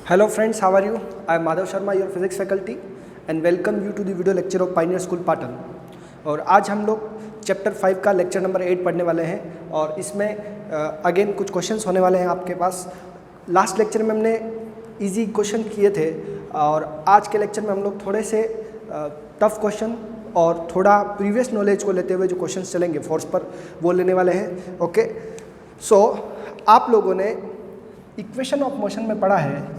Hello friends, how are you? I am Madhav Sharma, your physics faculty and welcome you to the video lecture of Pioneer School Patan। और आज हम लोग chapter 5 का lecture number 8 पढ़ने वाले हैं और इसमें अगेन कुछ क्वेश्चंस होने वाले हैं आपके पास। लास्ट लेक्चर में हमने इजी क्वेश्चन किए थे और आज के लेक्चर में हम लोग थोड़े से टफ क्वेश्चन और थोड़ा प्रीवियस नॉलेज को लेते हुए जो क्वेश्चंस चलेंगे फोर्स पर वो लेने वाले हैं। ओके, सो आप लोगों ने इक्वेशन ऑफ मोशन में पढ़ा है,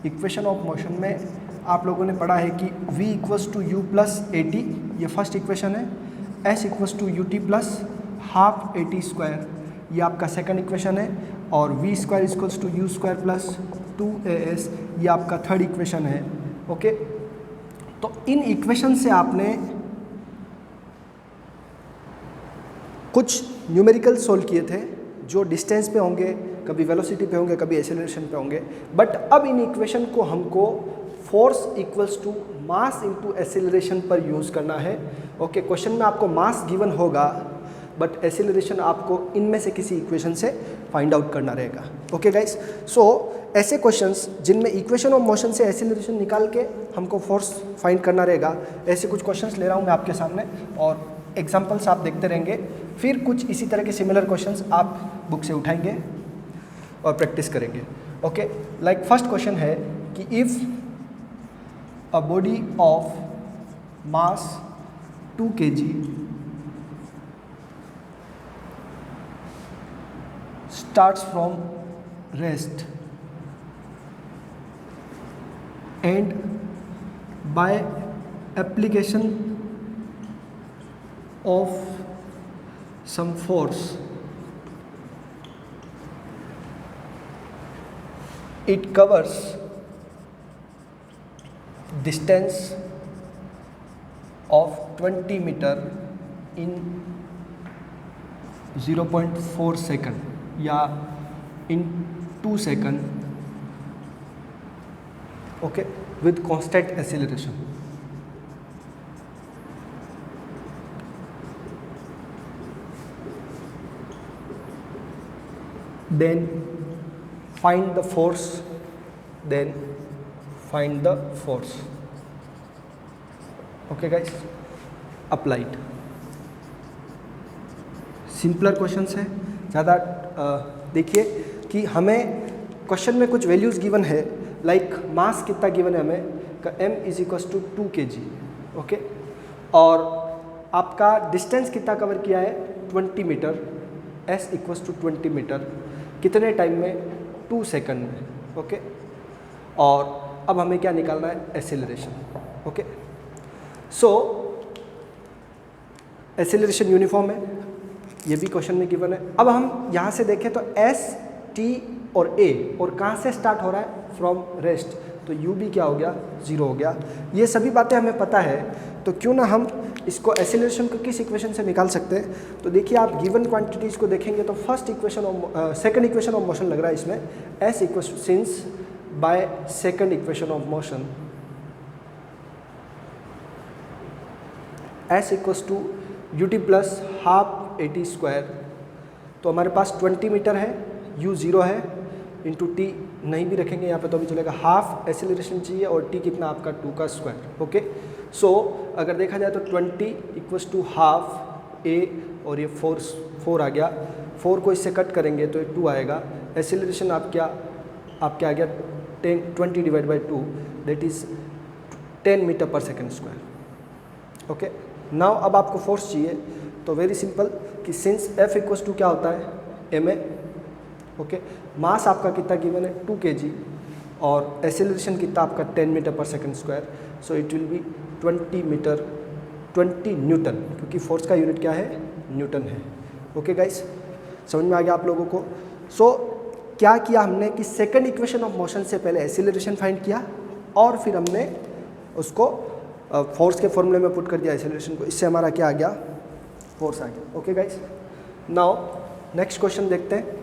इक्वेशन ऑफ मोशन में आप लोगों ने पढ़ा है कि v equals to u plus a t, ये फर्स्ट इक्वेशन है। s equals to u t plus half a t square, ये आपका सेकंड इक्वेशन है। और v square equals to u square plus 2as, ये आपका थर्ड इक्वेशन है। Okay, तो इन इक्वेशन से आपने कुछ न्यूमेरिकल सोल्व किए थे जो डिस्टेंस पे होंगे, कभी वेलोसिटी पे होंगे, कभी एक्सेलरेशन पे होंगे। बट अब इन इक्वेशन को हमको force equals to mass into acceleration पर यूज़ करना है। ओके, क्वेश्चन में आपको मास गिवन होगा बट एक्सेलरेशन आपको इनमें से किसी इक्वेशन से फाइंड आउट करना रहेगा। ओके गाइस, सो ऐसे क्वेश्चंस जिनमें इक्वेशन ऑफ मोशन से एक्सेलरेशन निकाल के हमको फोर्स फाइंड करना रहेगा, ऐसे कुछ क्वेश्चंस ले रहा हूँ मैं आपके सामने और एग्जाम्पल्स आप देखते रहेंगे। फिर कुछ इसी तरह के सिमिलर क्वेश्चंस आप बुक से उठाएंगे और प्रैक्टिस करेंगे। ओके, लाइक फर्स्ट क्वेश्चन है कि if a body of mass 2 kg starts from rest and by application of some force it covers distance of 20 meter in 0.4 second या in 2 second, okay, with constant acceleration. Then find the force, then find the force. Okay guys, applied. Simpler questions है, ज़्यादा देखिए कि हमें question में कुछ values given है, like mass कितना गिवन है हमें का m is equals to 2 kg। Okay, और आपका डिस्टेंस कितना कवर किया है 20 metre, s equals to 20 metre, कितने टाइम में 2 सेकंड में। ओके, और अब हमें क्या निकालना है acceleration. Okay, so acceleration uniform है, ये भी क्वेश्चन में गिवन है। अब हम यहाँ से देखें तो s, t और a, और कहाँ से स्टार्ट हो रहा है फ्रॉम रेस्ट, तो u भी क्या हो गया 0 हो गया। ये सभी बातें हमें पता है, तो क्यों ना हम इसको एक्सेलरेशन को किस इक्वेशन से निकाल सकते हैं। तो देखिए आप गिवन क्वांटिटीज़ को देखेंगे तो first equation of second equation of motion लग रहा है इसमें, s equals since by second equation of motion s equals to u t plus half a t square, तो हमारे पास 20 मीटर है, u 0 है, इंटू टी नहीं भी रखेंगे यहाँ पे तो भी चलेगा, हाफ एक्सेलरेशन चाहिए और t कितना आपका 2 का स्क्वायर। ओके, सो अगर देखा जाए तो 20 इक्वल्स टू हाफ a और ये 4 आ गया, 4 को इससे कट करेंगे तो ये 2 आएगा। एक्सेलरेशन आपके आ गया 20 divide by 2, that is 10 metre per second square. Okay, now अब आपको फोर्स चाहिए, तो वेरी सिंपल कि सिंस F इक्वल्स टू क्या होता है ma। ओके, मास आपका कितना गिवन है 2 kg और एक्सेलरेशन कितना आपका 10 metre per second square, so it will B 20 Newton, क्योंकि फोर्स का यूनिट क्या है न्यूटन है। ओके गाइस, समझ में आ गया आप लोगों को। सो क्या किया हमने कि सेकंड इक्वेशन ऑफ मोशन से पहले एक्सेलरेशन फाइंड किया और फिर हमने उसको फोर्स के फॉर्मूले में पुट कर दिया एक्सेलरेशन को, इससे हमारा क्या आ गया फोर्स आ गया। Okay guys, now next question देखते हैं।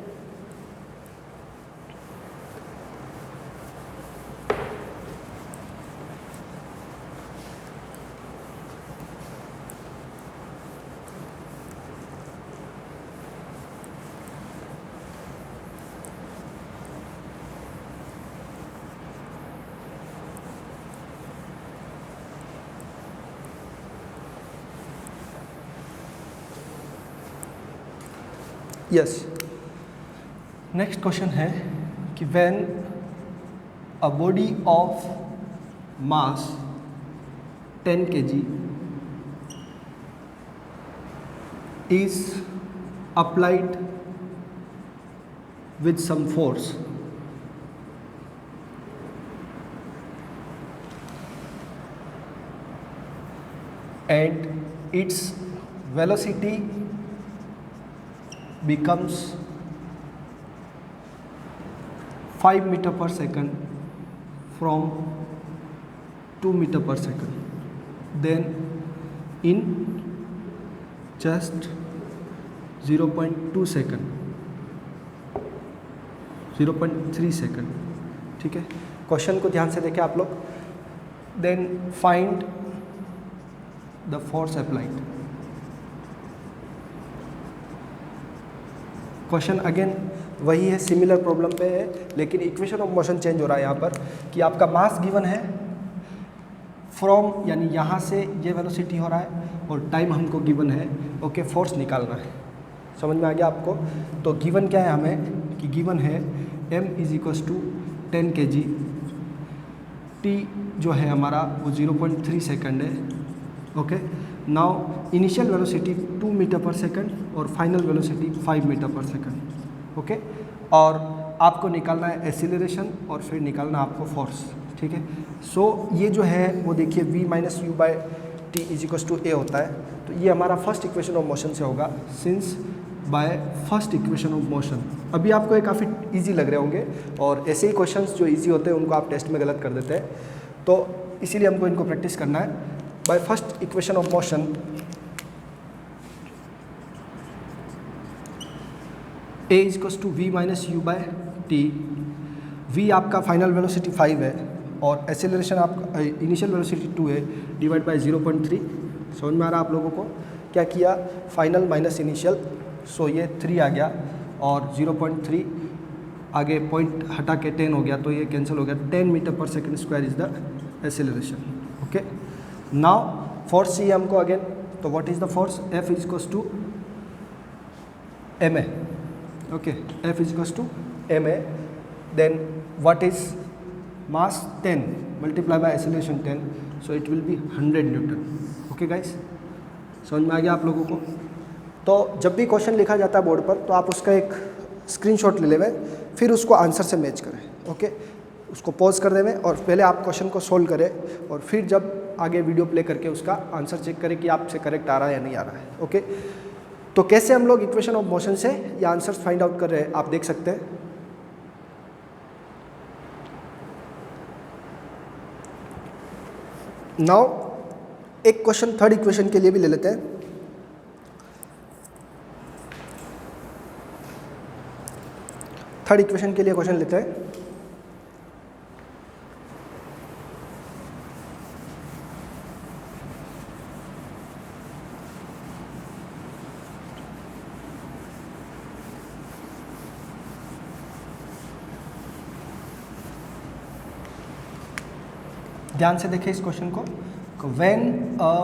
यस, नेक्स्ट क्वेश्चन है कि when a body of mass 10 kg is applied with some force and its velocity becomes 5 meter per second from 2 meter per second, then in just 0.2 second, 0.3 second, ठीक है। Question को ध्यान से देखें आप लोग। Then find the force applied. Question again वही है, सिमिलर प्रॉब्लम पे है, लेकिन इक्वेशन ऑफ मोशन चेंज हो रहा है यहाँ पर कि आपका मास गिवन है फ्रॉम, यानी यहाँ से ये वेलोसिटी हो रहा है और टाइम हमको गिवन है, ओके, फोर्स निकालना है। समझ में आ गया आपको? तो गिवन क्या है हमें कि गिवन है m is equals to 10 kg, t जो है हमारा वो 0.3 सेकंड है, okay. Now initial velocity 2 metre per second और final velocity 5 metre per second, okay. और आपको निकालना है एसिलरेशन और फिर निकालना आपको फोर्स, ठीक है। सो ये जो है वो देखिए v minus u by t is equals to a होता है। तो ये हमारा फर्स्ट इक्वेशन ऑफ मोशन से होगा, since bye first equation of motion. अभी आपको ये काफ़ी इजी लग रहे होंगे और ऐसे ही क्वेश्चंस जो इजी होते हैं उनको आप टेस्ट में गलत कर देते हैं, तो इसीलिए हमको इनको प्रैक्टिस करना है। By first equation of motion a is equals to v minus u by t. V आपका फाइनल वेलोसिटी 5 है और एसेलरेशन आपका इनिशियल वेलोसिटी 2 है, डिवाइड बाय 0.3। समझ में आ रहा है आप लोगों को? क्या किया, फाइनल माइनस इनिशियल, सो ये 3 आ गया और 0.3 आगे पॉइंट हटा के 10 हो गया, तो ये कैंसिल हो गया। 10 metre per second square is the acceleration, okay. Now force चाहिए हमको अगेन, तो what is the force? F is equals to ma, okay. F is equals to ma, then what is mass 10 multiply by acceleration 10, so it will be 100 newton, okay guys. समझ में आ गया आप लोगों को? तो जब भी क्वेश्चन लिखा जाता है बोर्ड पर तो आप उसका एक स्क्रीनशॉट ले लेवे, फिर उसको आंसर से मैच करें, ओके। उसको पॉज कर देवें और पहले आप क्वेश्चन को सोल्व करें और फिर जब आगे वीडियो प्ले करके उसका आंसर चेक करें कि आपसे करेक्ट आ रहा है या नहीं आ रहा है, ओके। तो कैसे हम लोग इक्वेशन ऑफ मोशन से ये आंसर्स फाइंड आउट कर रहे हैं आप देख सकते हैं। नाउ एक क्वेश्चन थर्ड इक्वेशन के लिए भी ले लेते हैं। थर्ड इक्वेशन के लिए क्वेश्चन लेते हैं। ध्यान से देखें इस क्वेश्चन को। When a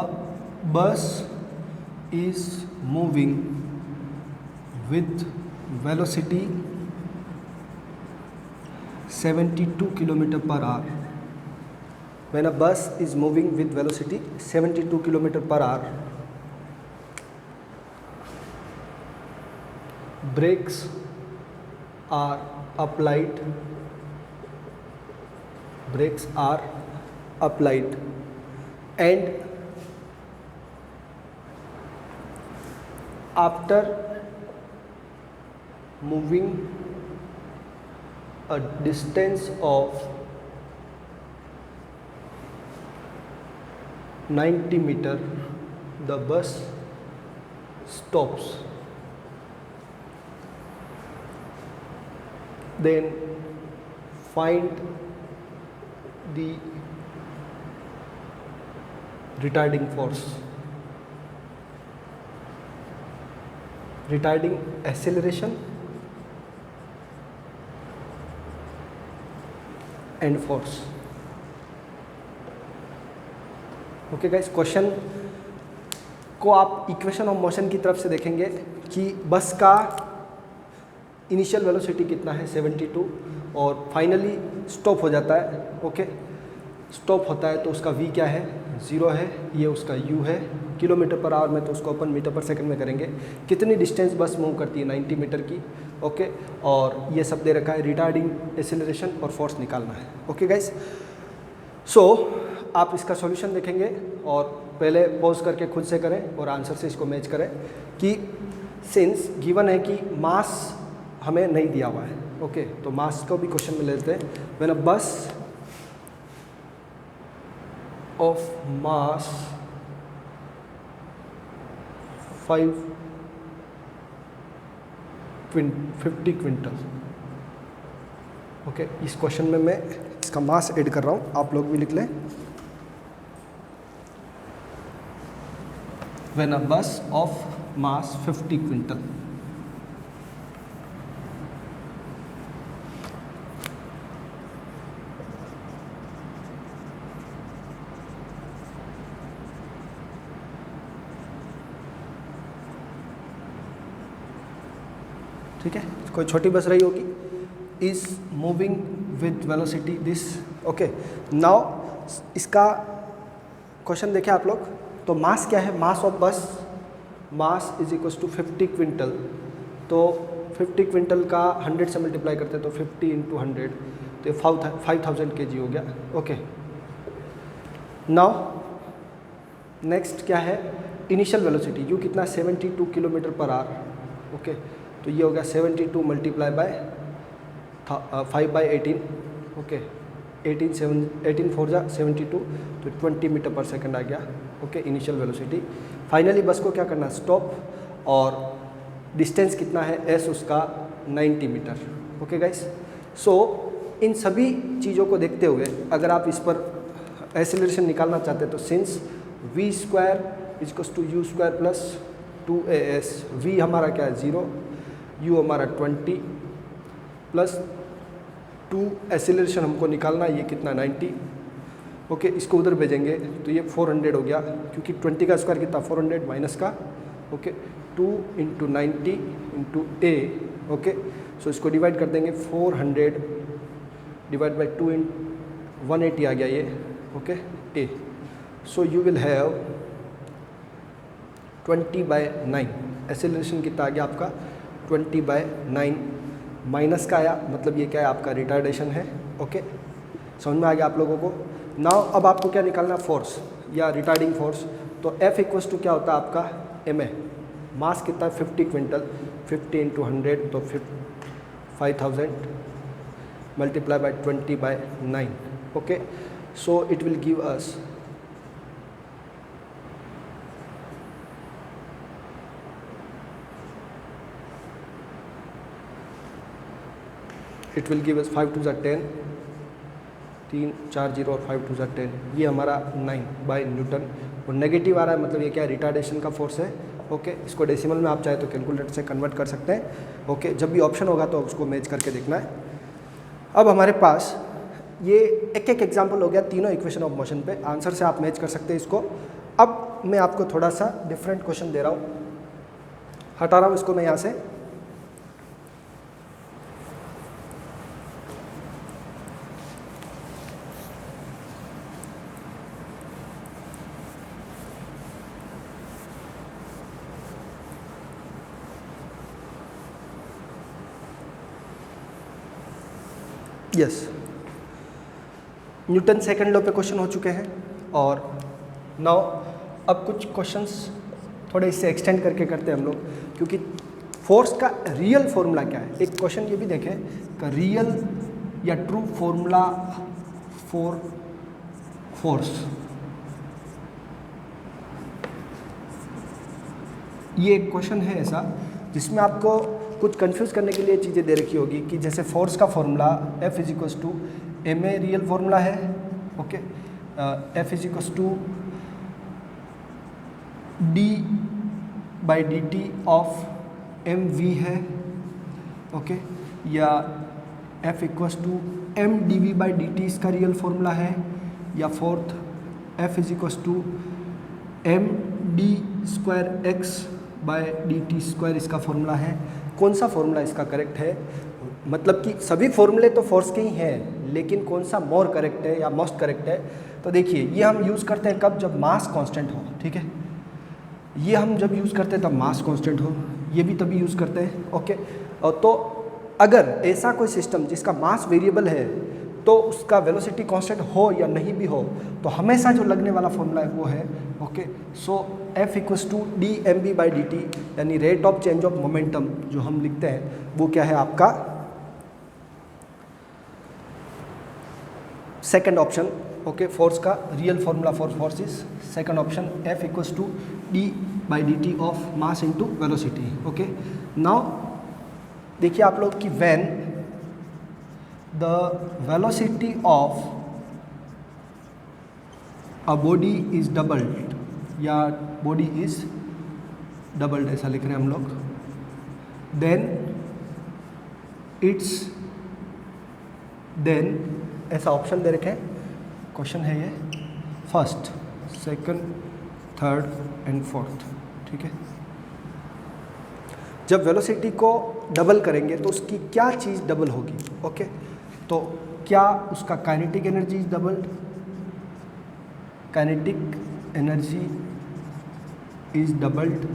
bus is moving with velocity 72 kilometre per hour, when a bus is moving with velocity 72 kilometer per hour, brakes are applied, and after moving a distance of 90 meter, the bus stops. Then find the retarding force, retarding acceleration and force, okay guys. Question को आप equation of motion की तरफ से देखेंगे कि बस का initial velocity कितना है 72 और फाइनली स्टॉप हो जाता है। ओके, स्टॉप होता है तो उसका v क्या है 0 है, ये उसका u है किलोमीटर पर आवर में, तो उसको अपन मीटर पर सेकंड में करेंगे। कितनी डिस्टेंस बस मूव करती है 90 मीटर की। ओके, और ये सब दे रखा है, रिटार्डिंग, एक्सेलरेशन और फोर्स निकालना है। ओके गाइस, सो आप इसका सॉल्यूशन देखेंगे और पहले पॉज करके खुद से करें और आंसर से इसको मैच करें कि सिंस गिवन है कि मास हमें नहीं दिया हुआ है। ओके, तो मास को भी क्वेश्चन में लेते हैं। व्हेन अ बस ऑफ मास 50 क्विंटल। ओके, इस क्वेश्चन में मैं इसका मास ऐड कर रहा हूँ, आप लोग भी लिख लें। व्हेन अ बस ऑफ मास 50 क्विंटल, ठीक है, कोई छोटी बस रही होगी, is moving with velocity this. Okay, now इसका क्वेश्चन देखें आप लोग, तो मास क्या है, mass of bus, mass is equals to 50 quintal. तो 50 क्विंटल का 100 से मल्टीप्लाई करते हैं तो 50 इंटू 100, तो 5000 kg हो गया। ओके, नाउ नेक्स्ट क्या है, इनिशियल वेलोसिटी, यू कितना 72 किलोमीटर पर आवर। ओके, तो ये हो गया 72 मल्टीप्लाई बाय 5/18। ओके, 18 4 जा 72, तो 20 मीटर पर सेकंड आ गया। Okay, initial velocity. फाइनली बस को क्या करना, स्टॉप, और डिस्टेंस कितना है एस उसका 90 मीटर। ओके गाइस, सो इन सभी चीज़ों को देखते हुए अगर आप इस पर एक्सेलरेशन निकालना चाहते हैं तो since v square equals to u square plus 2as, v हमारा क्या है 0, u हमारा 20 प्लस 2 एक्सेलरेशन हमको निकालना, ये कितना 90। ओके, इसको उधर भेजेंगे तो ये 400 हो गया, क्योंकि 20 का स्क्वायर कितना 400 माइनस का। ओके, 2 इंटू 90 इंटू ए। ओके, सो इसको डिवाइड कर देंगे, 400 डिवाइड बाई 2 इन 180 आ गया ये। Okay, A, so you will have 20/9। Acceleration कितना आ गया आपका 20/9, माइनस का आया, मतलब ये क्या है आपका रिटार्डेशन है। ओके, समझ में आ गया आप लोगों को। नाउ अब आपको क्या निकालना, फोर्स या रिटार्डिंग फोर्स। तो F इक्वल्स टू क्या होता है आपका ma, मास कितना 50 क्विंटल, 50 इंटू 100 तो 5000 multiply by 20/9। Okay, so it will give us it will give us 5 2 10, 3 4 0 और 5 2 10, ये हमारा 9/न्यूटन। और नेगेटिव आ रहा है, मतलब ये क्या है रिटार्डेशन का फोर्स है। ओके, इसको डेसिमल में आप चाहे तो कैलकुलेटर से कन्वर्ट कर सकते हैं। ओके, जब भी ऑप्शन होगा तो उसको मैच करके देखना है। अब हमारे पास ये एक एक एग्जाम्पल हो गया तीनों इक्वेशन ऑफ मोशन पे, आंसर से आप मैच कर सकते हैं इसको। अब मैं आपको थोड़ा सा डिफरेंट क्वेश्चन दे रहा हूँ, हटा रहा हूँ इसको मैं यहाँ से। यस, न्यूटन सेकंड लॉ पे क्वेश्चन हो चुके हैं। और नाउ अब कुछ क्वेश्चंस थोड़े इससे एक्सटेंड करके करते हैं हम लोग, क्योंकि फोर्स का रियल फॉर्मूला क्या है। एक क्वेश्चन ये भी देखें कि रियल या ट्रू फॉर्मूला फॉर फोर्स, ये एक क्वेश्चन है ऐसा जिसमें आपको कुछ कंफ्यूज करने के लिए चीज़ें दे रखी होगी कि जैसे फोर्स का formula F is equals to ma real formula है। Okay, F is equals to d/dt of mv है। ओके, या F इक्वल्स टू mdv/dt इसका रियल फॉर्मूला है, या fourth F is equals to md² x/dt² इसका formula है, कौन सा फॉर्मूला इसका करेक्ट है, मतलब कि सभी फॉर्मूले तो फोर्स के ही हैं, लेकिन कौन सा मोर करेक्ट है या मोस्ट करेक्ट है। तो देखिए ये हम यूज़ करते हैं कब, जब मास कांस्टेंट हो, ठीक है। ये हम जब यूज़ करते हैं तब मास कांस्टेंट हो, ये भी तभी यूज़ करते हैं, ओके। और तो अगर ऐसा कोई सिस्टम जिसका मास वेरिएबल है तो उसका वेलोसिटी कांस्टेंट हो या नहीं भी हो, तो हमेशा जो लगने वाला फॉर्मूला है वो है, okay. So F equals to dmv/dt, यानी rate of change of momentum जो हम लिखते हैं वो क्या है आपका सेकंड ऑप्शन, ओके। फोर्स का real formula for force is second option, F equals to d/dt of mass into velocity, okay. Now देखिए आप लोग कि when the velocity of a body is doubled, या बॉडी इज डबल्ड ऐसा लिख रहे हैं हम लोग, देन ऐसा ऑप्शन दे रखे हैं, क्वेश्चन है ये first, second, third and fourth, ठीक है। जब वेलोसिटी को डबल करेंगे तो उसकी क्या चीज़ डबल होगी, ओके। तो क्या उसका kinetic energy is doubled, kinetic energy is doubled,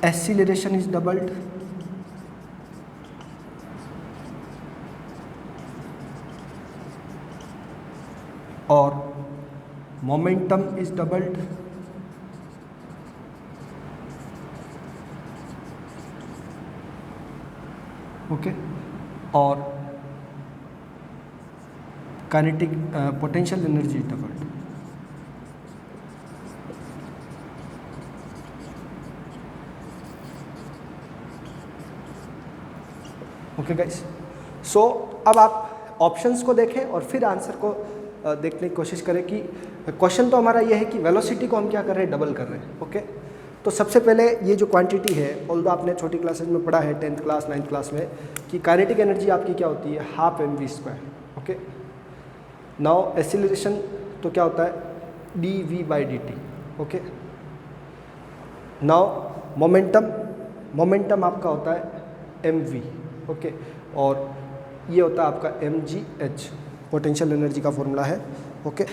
acceleration is doubled, और मोमेंटम इज डबल्ड, ओके। और kinetic potential energy is doubled. Okay guys, so अब आप ऑप्शंस को देखें और फिर आंसर को देखने की कोशिश करें कि क्वेश्चन तो हमारा ये है कि वेलोसिटी को हम क्या कर रहे हैं, डबल कर रहे हैं, ओके। तो सबसे पहले ये जो क्वांटिटी है, ऑल्दो आपने छोटी क्लासेज में पढ़ा है 10th क्लास 9th क्लास में कि काइनेटिक एनर्जी आपकी क्या होती है, half mv², okay. Now acceleration तो क्या होता है dv/dt, ओके। नाउ मोमेंटम आपका होता है mv, ओके। और ये होता है आपका mgh, पोटेंशियल एनर्जी का फॉर्मूला है, ओके।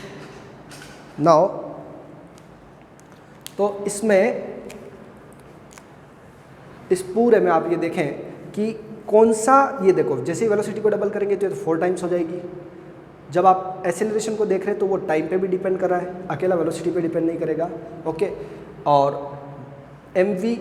नाउ तो इसमें इस पूरे में आप ये देखें कि कौन सा, ये देखो जैसे ही वेलोसिटी को डबल करेंगे तो 4 टाइम्स हो जाएगी। जब आप एक्सेलरेशन को देख रहे हैं तो वो टाइम पे भी डिपेंड कर रहा है, अकेला वेलोसिटी पे डिपेंड नहीं करेगा, ओके। और mv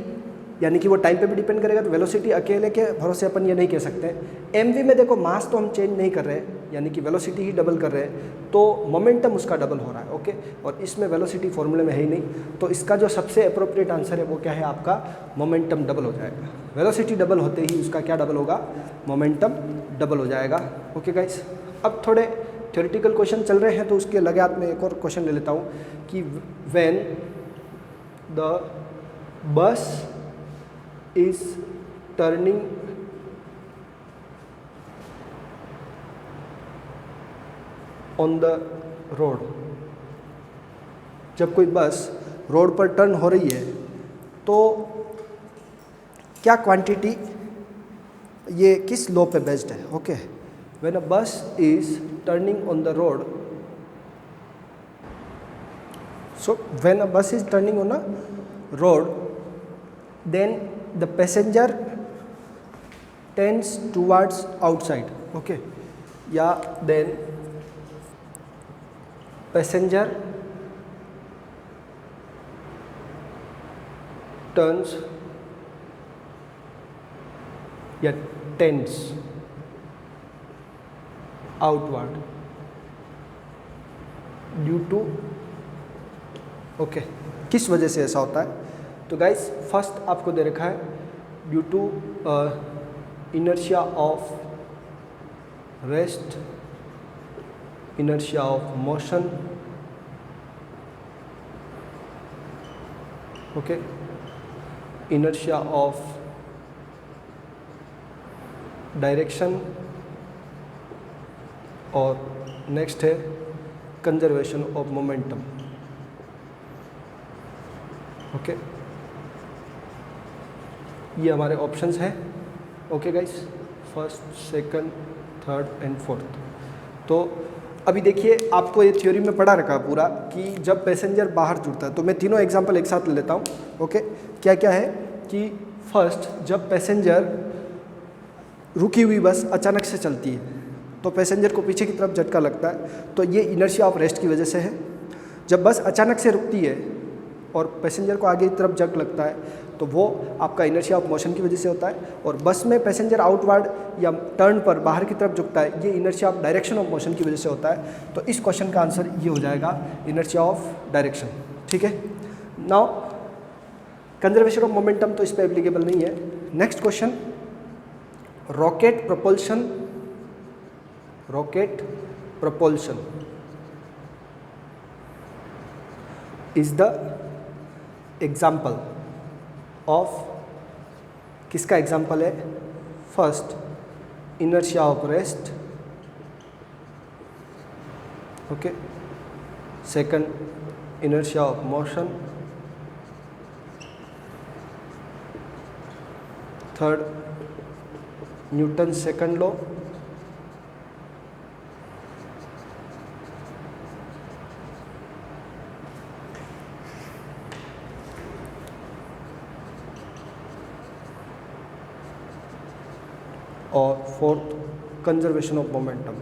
यानी कि वो टाइम पे भी डिपेंड करेगा, तो वेलोसिटी अकेले के भरोसे अपन ये नहीं कह सकते। mv में देखो मास तो हम चेंज नहीं कर रहे हैं, यानी कि वेलोसिटी ही डबल कर रहे हैं, तो मोमेंटम उसका डबल हो रहा है, ओके। और इसमें वेलोसिटी फॉर्मूले में है ही नहीं, तो इसका जो सबसे अप्रोप्रिएट आंसर है वो क्या है आपका, मोमेंटम डबल हो जाएगा। वेलोसिटी डबल होते ही उसका क्या डबल होगा, मोमेंटम डबल हो जाएगा, ओके गाइस। अब थोड़े थ्योरेटिकल क्वेश्चन चल रहे हैं तो उसके लगातार में एक और क्वेश्चन ले लेता हूँ कि when the bus is turning on the road, जब कोई बस रोड पर टर्न हो रही है तो क्या क्वांटिटी, ये किस लॉ पे बेस्ड है, okay. When a bus is turning on the road, so when a bus is turning on a road, then the passenger tends towards outside, okay, yeah, then passenger turns, yeah, tends outward due to, okay, किस वजह से ऐसा होता है। तो guys first आपको दे रखा है due to inertia of rest, inertia of motion, okay, inertia of direction, और नेक्स्ट है कंजर्वेशन ऑफ मोमेंटम, ओके। ये हमारे ऑप्शंस हैं। Okay guys, first, second, third and fourth. तो अभी देखिए, आपको ये थ्योरी में पढ़ा रखा पूरा कि जब पैसेंजर बाहर जुड़ता है, तो मैं तीनों एग्जांपल एक साथ ले लेता हूँ। ओके, क्या क्या है कि फर्स्ट, जब पैसेंजर रुकी हुई बस अचानक से चलती है तो पैसेंजर को पीछे की तरफ झटका लगता है, तो ये इनर्शिया ऑफ रेस्ट की वजह से है। जब बस अचानक से रुकती है और पैसेंजर को आगे की तरफ झटका लगता है तो वो आपका इनर्शिया ऑफ मोशन की वजह से होता है। और बस में पैसेंजर आउटवर्ड या टर्न पर बाहर की तरफ झुकता है, ये inertia of direction of motion की वजह से होता है। तो इस क्वेश्चन का आंसर ये हो जाएगा, इनर्शिया ऑफ डायरेक्शन। ठीक है। नाउ कंजर्वेशन ऑफ मोमेंटम तो इस पर एप्लीकेबल नहीं है। Next question, rocket propulsion is the example of, किसका एग्जाम्पल है? First, inertia of rest, okay, second, inertia of motion, third, Newton second law, और fourth, conservation of momentum.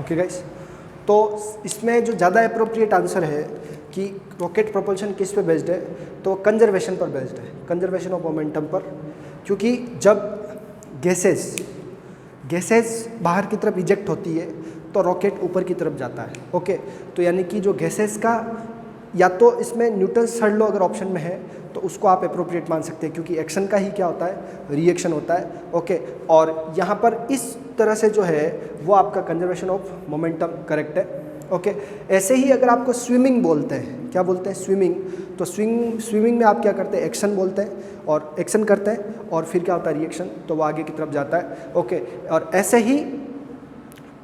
Okay guys, तो इसमें जो ज़्यादा अप्रोप्रिएट आंसर है कि रॉकेट प्रोपल्शन किस पे बेस्ड है, तो कंजर्वेशन पर बेस्ड है, कंजर्वेशन ऑफ मोमेंटम पर। क्योंकि जब गैसेस बाहर की तरफ इजेक्ट होती है तो रॉकेट ऊपर की तरफ जाता है। ओके, तो यानी कि जो गैसेस का, या तो इसमें न्यूटन थर्ड लॉ अगर ऑप्शन में है तो उसको आप अप्रोप्रिएट मान सकते हैं, क्योंकि एक्शन का ही क्या होता है, रिएक्शन होता है। ओके, और यहाँ पर इस तरह से जो है वो आपका कंजर्वेशन ऑफ मोमेंटम करेक्ट है। ओके, ऐसे ही अगर आपको स्विमिंग बोलते हैं, क्या बोलते हैं, स्विमिंग, तो स्विमिंग में आप क्या करते हैं, एक्शन बोलते हैं और एक्शन करते हैं और फिर क्या होता है, रिएक्शन, तो वो आगे की तरफ जाता है। ओके, और ऐसे ही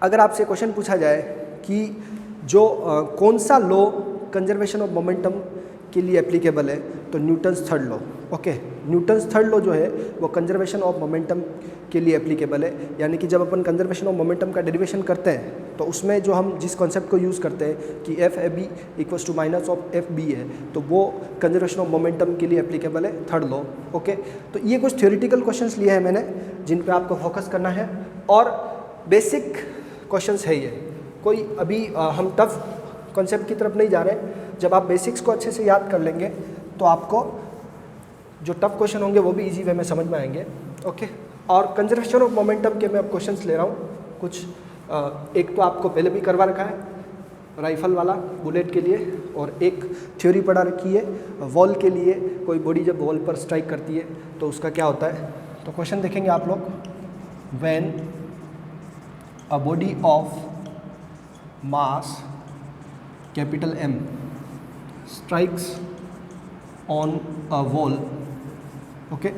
अगर आपसे क्वेश्चन पूछा जाए कि जो कौन सा लॉ कंजर्वेशन ऑफ मोमेंटम के लिए एप्लीकेबल है, तो Newton's third law. Okay, Newton's third law जो है वो कंजर्वेशन ऑफ मोमेंटम के लिए एप्लीकेबल है। यानी कि जब अपन कंजर्वेशन ऑफ मोमेंटम का डेरिवेशन करते हैं तो उसमें जो हम जिस कॉन्सेप्ट को यूज़ करते हैं कि F A B equals to minus of F B है, तो वो कंजर्वेशन ऑफ मोमेंटम के लिए एप्लीकेबल है, थर्ड लॉ। ओके, तो ये कुछ थ्योरेटिकल क्वेश्चंस लिए हैं मैंने जिन पे आपको फोकस करना है, और बेसिक क्वेश्चंस है ये, कोई अभी हम टफ कॉन्सेप्ट की तरफ नहीं जा रहे। जब आप बेसिक्स को अच्छे से याद कर लेंगे तो आपको जो टफ क्वेश्चन होंगे वो भी इजी वे में समझ में आएंगे। ओके, और कंजर्वेशन ऑफ मोमेंटम के मैं अब क्वेश्चंस ले रहा हूँ कुछ। एक तो आपको पहले भी करवा रखा है, राइफल वाला बुलेट के लिए, और एक थ्योरी पढ़ा रखी है वॉल के लिए, कोई बॉडी जब वॉल पर स्ट्राइक करती है तो उसका क्या होता है। तो क्वेश्चन देखेंगे आप लोग, when a body of mass capital M strikes on a wall, okay,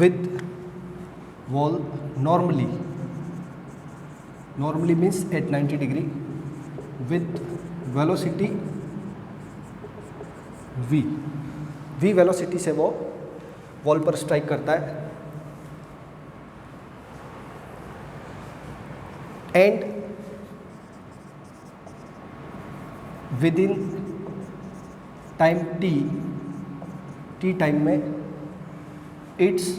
with wall normally means at 90 degree with velocity v velocity से वो वॉल पर स्ट्राइक करता है, and with in time t time में its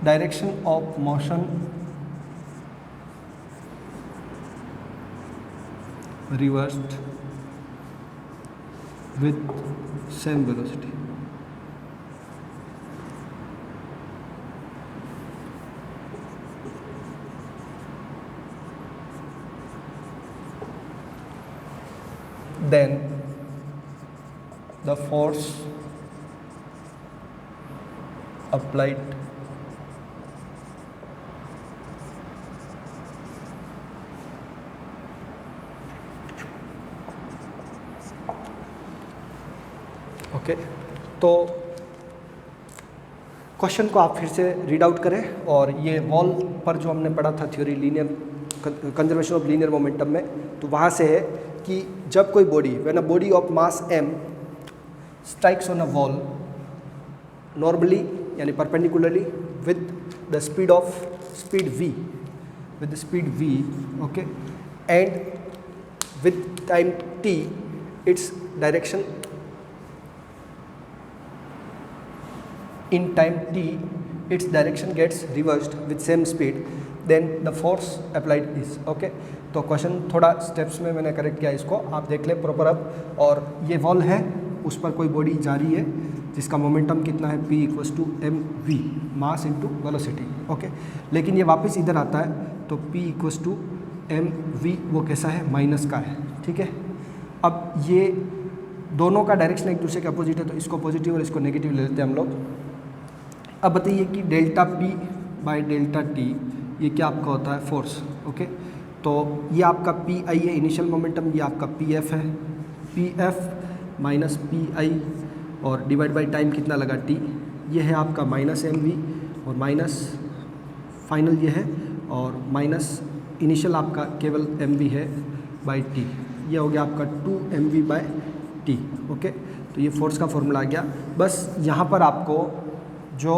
direction of motion reversed with same velocity. Then the force applied okay, तो question को आप फिर से रीड आउट करें और ये वॉल पर जो हमने पढ़ा था theory linear conservation of linear momentum में, तो वहाँ से है कि जब कोई body, when a body of mass m strikes on a wall normally यानी perpendicularly with the speed v, okay, and with time t its direction in time t its direction gets reversed with same speed, then the force applied is okay। तो question थोड़ा steps में मैंने correct किया, इसको आप देख लें proper अब। और ये वॉल है, उस पर कोई बॉडी जा रही है जिसका मोमेंटम कितना है, p = mv, मास इनटू वेलोसिटी, ओके। लेकिन ये वापस इधर आता है तो p = mv वो कैसा है, माइनस का है, ठीक है। अब ये दोनों का डायरेक्शन एक दूसरे के अपोजिट है, तो इसको पॉजिटिव और इसको नेगेटिव ले लेते हैं हम लोग। अब बताइए कि delta p by delta t ये क्या आपका होता है, फोर्स, ओके। तो ये आपका पी आई है इनिशियल मोमेंटम, ये आपका पी एफ है, P F minus P I और डिवाइड बाई टाइम कितना लगा टी, ये है आपका माइनस एम वी और माइनस फाइनल ये है और माइनस इनिशियल आपका केवल एम वी है बाई टी, ये हो गया आपका 2 m v by t, okay. तो ये फोर्स का फॉर्मूला आ गया। बस यहाँ पर आपको जो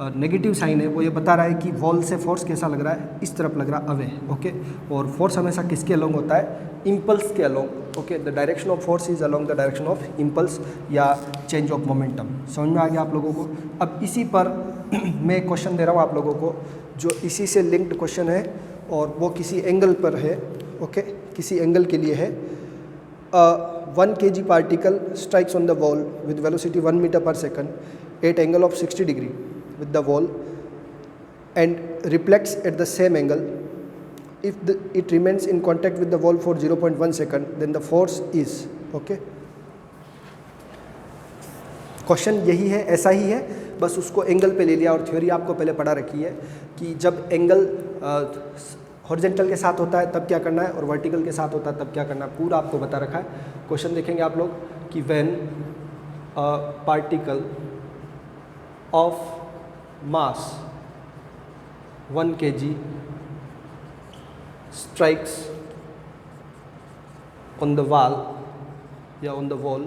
नेगेटिव साइन है वो ये बता रहा है कि वॉल से फोर्स कैसा लग रहा है, इस तरफ लग रहा है अवे, ओके। और फोर्स हमेशा किसके अलोंग होता है, इम्पल्स के along, okay. The direction of force is along the direction of impulse या चेंज ऑफ मोमेंटम। समझ में आ गया आप लोगों को। अब इसी पर मैं क्वेश्चन दे रहा हूँ आप लोगों को, जो इसी से लिंक्ड क्वेश्चन है और वो किसी एंगल पर है, ओके, किसी एंगल के लिए है। 1 kg particle strikes on the wall with velocity 1 meter per second at angle of 60 degree with the wall and reflects at the same angle. If it remains in contact with the wall for 0.1 second, then the force is, okay। Question यही है, ऐसा ही है, बस उसको angle पे ले लिया। और थ्योरी आपको पहले पढ़ा रखी है कि जब एंगल हॉरिजॉन्टल के साथ होता है तब क्या करना है और वर्टिकल के साथ होता है तब क्या करना है, पूरा आपको बता रखा है। क्वेश्चन देखेंगे आप लोग कि when a particle of mass 1 kg strikes on the wall या on the wall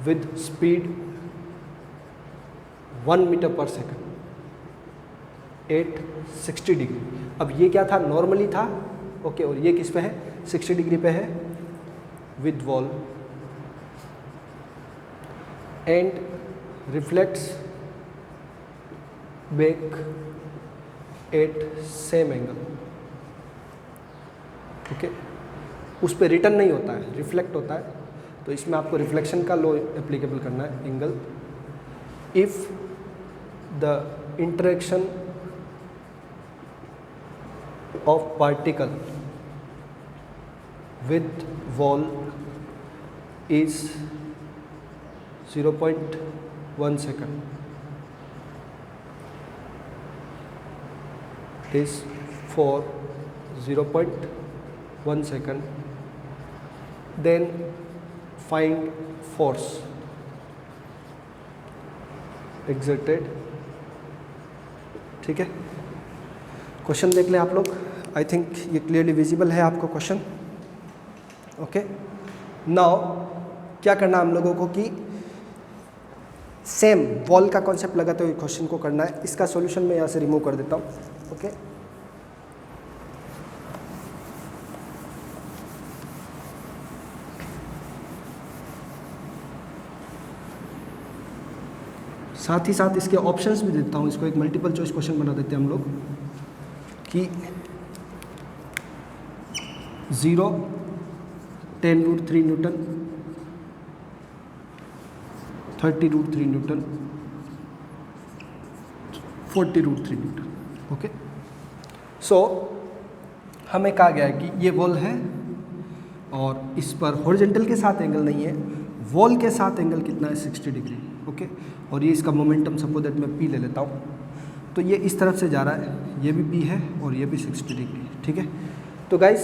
with speed 1 meter per second at 60 degree। अब ये क्या था, नॉर्मली था, ओके, और ये किस पे है, 60 डिग्री पे है with wall and reflects back at same angle, okay. उस पर रिटर्न नहीं होता है, रिफ्लेक्ट होता है। तो इसमें आपको रिफ्लेक्शन का लॉ एप्लीकेबल करना है, angle if the interaction of particle with wall is 0.1 second is for 0.1 second, then find force exerted, ठीक है। क्वेश्चन देख लें आप लोग, आई थिंक ये क्लियरली विजिबल है आपको क्वेश्चन, ओके। नाउ क्या करना हम लोगों को कि सेम वॉल का कॉन्सेप्ट लगाते हुए क्वेश्चन को करना है। इसका सॉल्यूशन मैं यहाँ से रिमूव कर देता हूँ, ओके। साथ ही साथ इसके ऑप्शंस भी देता हूँ, इसको एक मल्टीपल चॉइस क्वेश्चन बना देते हैं हम लोग कि 0 10√3 न्यूटन, 30√3 न्यूटन, 40√3 न्यूटन, ओके। सो हमें कहा गया है कि ये वॉल है और इस पर हॉरिजॉन्टल के साथ एंगल नहीं है, वॉल के साथ एंगल कितना है, 60 डिग्री, ओके। और ये इसका मोमेंटम सपोज दैट मैं p ले लेता हूँ, तो ये इस तरफ से जा रहा है, ये भी p है और ये भी 60 डिग्री, ठीक है। तो गाइस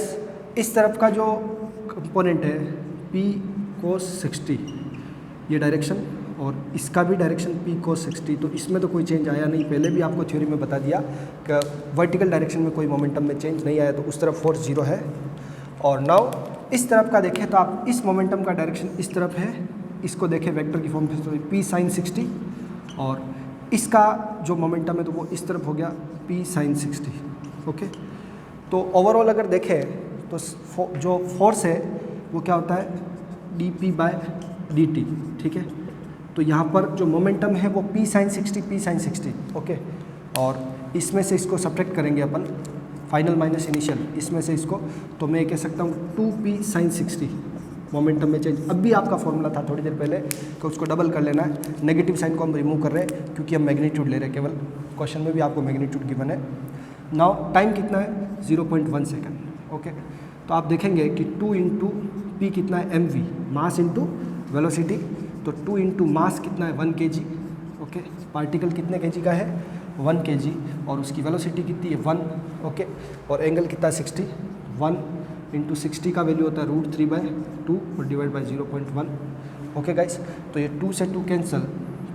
इस तरफ का जो कंपोनेंट है p cos 60, ये डायरेक्शन और इसका भी डायरेक्शन p cos 60, तो इसमें तो कोई चेंज आया नहीं। पहले भी आपको थ्योरी में बता दिया कि वर्टिकल डायरेक्शन में कोई मोमेंटम में चेंज नहीं आया, तो उस तरफ फोर्स 0 है। और नाउ इस तरफ का देखें तो आप इस मोमेंटम का डायरेक्शन इस तरफ है, इसको देखें वेक्टर की फॉर्म में तो p sin 60, और इसका जो मोमेंटम है तो वो इस तरफ हो गया p sin 60। ओके, तो ओवरऑल अगर देखें तो जो फोर्स है वो क्या होता है dp/dt, ठीक है। तो यहाँ पर जो मोमेंटम है वो p sin 60। ओके, और इसमें से इसको सब्ट्रैक्ट करेंगे अपन, फाइनल माइनस इनिशियल, इसमें से इसको, तो मैं कह सकता हूँ 2p sin 60 मोमेंटम में चेंज। अब भी आपका फॉर्मूला था थोड़ी देर पहले कि उसको डबल कर लेना है, नेगेटिव साइन को हम रिमूव कर रहे हैं क्योंकि हम मैग्नीट्यूड ले रहे हैं केवल, क्वेश्चन में भी आपको मैग्नीट्यूड गिवन है। नाउ टाइम कितना है 0.1 सेकेंड। ओके, तो आप देखेंगे कि 2 इंटू पी कितना है mv, मास इंटू वेलोसिटी, तो 2 इंटू मास कितना है 1 kg। ओके, पार्टिकल कितने kg का है 1 kg, और उसकी वेलोसिटी कितनी है 1। ओके, और एंगल कितना है 60, 1 इंटू 60 का वैल्यू होता है √3/2 और डिवाइड बाई 0.1। ओके गाइस, तो ये 2 से 2 कैंसिल,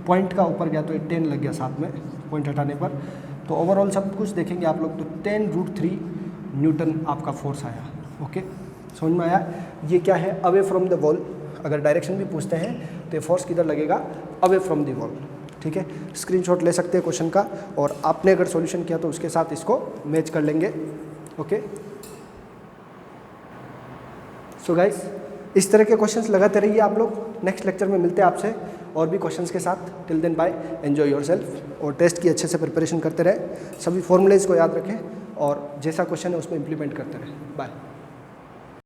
पॉइंट का ऊपर गया तो ये 10 लग गया साथ में, पॉइंट हटाने पर। तो ओवरऑल सब कुछ देखेंगे आप लोग तो 10√3 न्यूटन आपका फोर्स आया। ओके, समझ में आया। ये क्या है, अवे फ्रॉम द वॉल। अगर डायरेक्शन भी पूछते हैं तो ये फोर्स किधर लगेगा, अवे फ्रॉम द वॉल। ठीक है, स्क्रीनशॉट ले सकते हैं क्वेश्चन का, और आपने अगर सॉल्यूशन किया तो उसके साथ इसको मैच कर लेंगे। ओके, सो गाइस, इस तरह के क्वेश्चंस लगाते रहिए आप लोग। नेक्स्ट लेक्चर में मिलते हैं आपसे और भी क्वेश्चंस के साथ। Till then bye, enjoy yourself, और टेस्ट की अच्छे से प्रिपरेशन करते रहे, सभी फॉर्मूलेज को याद रखें और जैसा क्वेश्चन है उसमें इंप्लीमेंट करते रहे। बाय।